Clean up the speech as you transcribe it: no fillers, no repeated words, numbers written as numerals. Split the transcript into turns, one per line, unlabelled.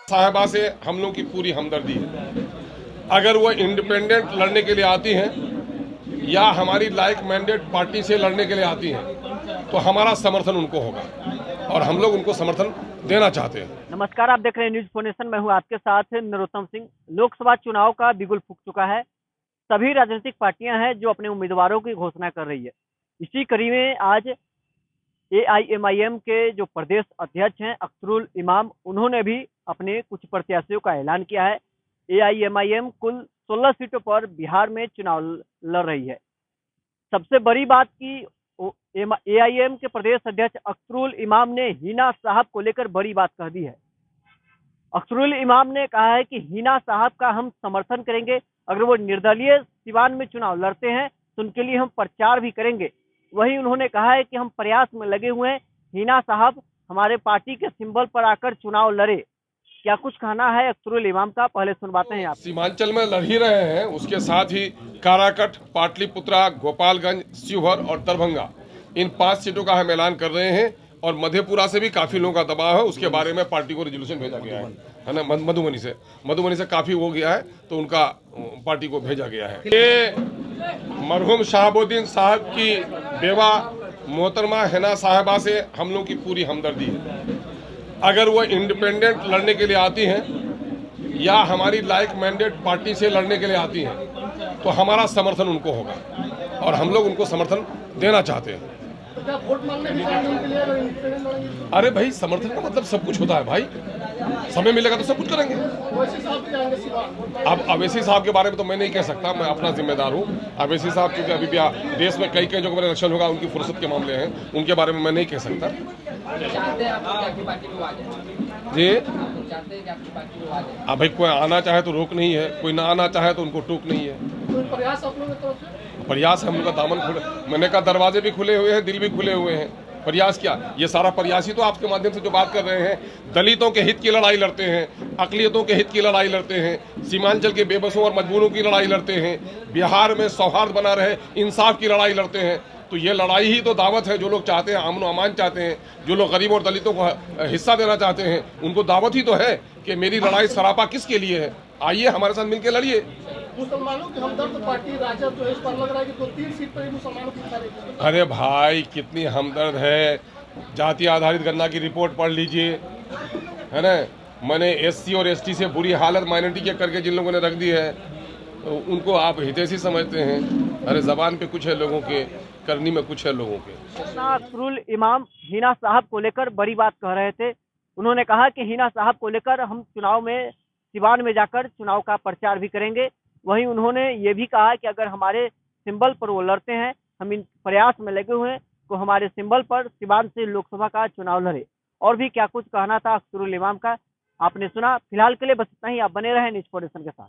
साहिबा से हम लोग की पूरी हमदर्दी है। अगर वो इंडिपेंडेंट लड़ने के लिए आती हैं या हमारी लाइक मैंडेट पार्टी से लड़ने के लिए आती हैं तो हमारा समर्थन उनको होगा और हम लोग उनको समर्थन देना चाहते हैं।
नमस्कार, आप देख रहे हैं न्यूज फोनेशन। मैं हूं आपके साथ नरोत्तम सिंह। लोकसभा चुनाव का बिगुल फूंक चुका है। सभी राजनीतिक पार्टियां हैं जो अपने उम्मीदवारों की घोषणा कर रही है। इसी कड़ी में आज एआईएमआईएम के जो प्रदेश अध्यक्ष हैं अख्तरुल इमाम, उन्होंने भी अपने कुछ प्रत्याशियों का ऐलान किया है। एआईएमआईएम कुल 16 सीटों पर बिहार में चुनाव लड़ रही है। सबसे बड़ी बात की एआईएम के प्रदेश अध्यक्ष अख्तरुल इमाम ने हिना साहब को लेकर बड़ी बात कह दी है। अख्तरुल इमाम ने कहा है कि हिना साहब का हम समर्थन करेंगे। अगर वो निर्दलीय सिवान में चुनाव लड़ते हैं तो उनके लिए हम प्रचार भी करेंगे। वहीं उन्होंने कहा है कि हम प्रयास में लगे हुए हैं, हिना साहब हमारे पार्टी के सिंबल पर आकर चुनाव लड़े। क्या कुछ कहना है अख्तरुल इमाम का, पहले सुनवाते हैं आप।
सीमांचल में लड़ ही रहे हैं, उसके साथ ही काराकट, पाटलिपुत्रा, गोपालगंज, शिवहर और दरभंगा, इन 5 सीटों का हम ऐलान कर रहे हैं। और मधेपुरा से भी काफी लोगों का दबाव है, उसके बारे में पार्टी को रेजोल्यूशन भेजा गया है ना। मधुबनी से काफी हो गया है तो उनका पार्टी को भेजा गया है। ये मरहूम शहाबुद्दीन साहब की बेवा मोहतरमा हिना साहिबा से हम लोग की पूरी हमदर्दी है। अगर वो इंडिपेंडेंट लड़ने के लिए आती हैं या हमारी लाइक मैंडेट पार्टी से लड़ने के लिए आती हैं तो हमारा समर्थन उनको होगा और हम लोग उनको समर्थन देना चाहते हैं। अरे भाई, समर्थन का मतलब सब कुछ होता है भाई, समय मिलेगा तो सब कुछ करेंगे। अब अवैसी साहब के बारे में तो मैं नहीं कह सकता, मैं अपना जिम्मेदार हूँ। अवैसी साहब क्योंकि अभी भी देश में कई जगहों पर इलेक्शन होगा, उनकी फुर्सत के मामले हैं, उनके बारे में मैं नहीं कह सकता जी। अब भाई कोई आना चाहे तो रोक नहीं है, कोई ना आना चाहे तो उनको टोक नहीं है। प्रयास हम लोग का दामन खुले, मैंने कहा दरवाजे भी खुले हुए हैं, दिल भी खुले हुए हैं। प्रयास क्या, ये सारा प्रयास ही तो आपके माध्यम से जो बात कर रहे हैं, दलितों के हित की लड़ाई लड़ते हैं, अकलियतों के हित की लड़ाई लड़ते हैं, सीमांचल के बेबसों और मजबूरों की लड़ाई लड़ते हैं, बिहार में सौहार्द बना रहे, इंसाफ की लड़ाई लड़ते हैं। तो ये लड़ाई ही तो दावत है। जो लोग चाहते हैं, अमन अमान चाहते हैं, जो लोग गरीब और दलितों को हिस्सा देना चाहते हैं, उनको दावत ही तो है कि मेरी लड़ाई सरापा किसके लिए है। आइए हमारे साथ मिलकर लड़िए।
मुसलमानों की हमदर्द पार्टी राजद जो है, इस पर लग रहा है कि 2-3 सीट पर मुसलमानों की।
अरे भाई, कितनी हमदर्द है। जाति आधारित गणना की रिपोर्ट पढ़ लीजिए, है ना। मैंने एससी और एसटी से बुरी हालत माइनॉरिटी के करके जिन लोगों ने रख दी है, तो उनको आप हितैषी समझते हैं। अरे जबान पे कुछ है लोगों के, करनी में कुछ है लोगों के।
अख्तरुल इमाम हिना साहब को लेकर बड़ी बात कह रहे थे। उन्होंने कहा कि हिना साहब को लेकर हम चुनाव में सिवान में जाकर चुनाव का प्रचार भी करेंगे। वहीं उन्होंने ये भी कहा कि अगर हमारे सिंबल पर वो लड़ते हैं, हम इन प्रयास में लगे हुए हैं, तो हमारे सिंबल पर सिवान से लोकसभा का चुनाव लड़े। और भी क्या कुछ कहना था अख्तरुल इमाम का, आपने सुना। फिलहाल के लिए बस इतना ही। आप बने रहे न्यूज फोनेशन के साथ।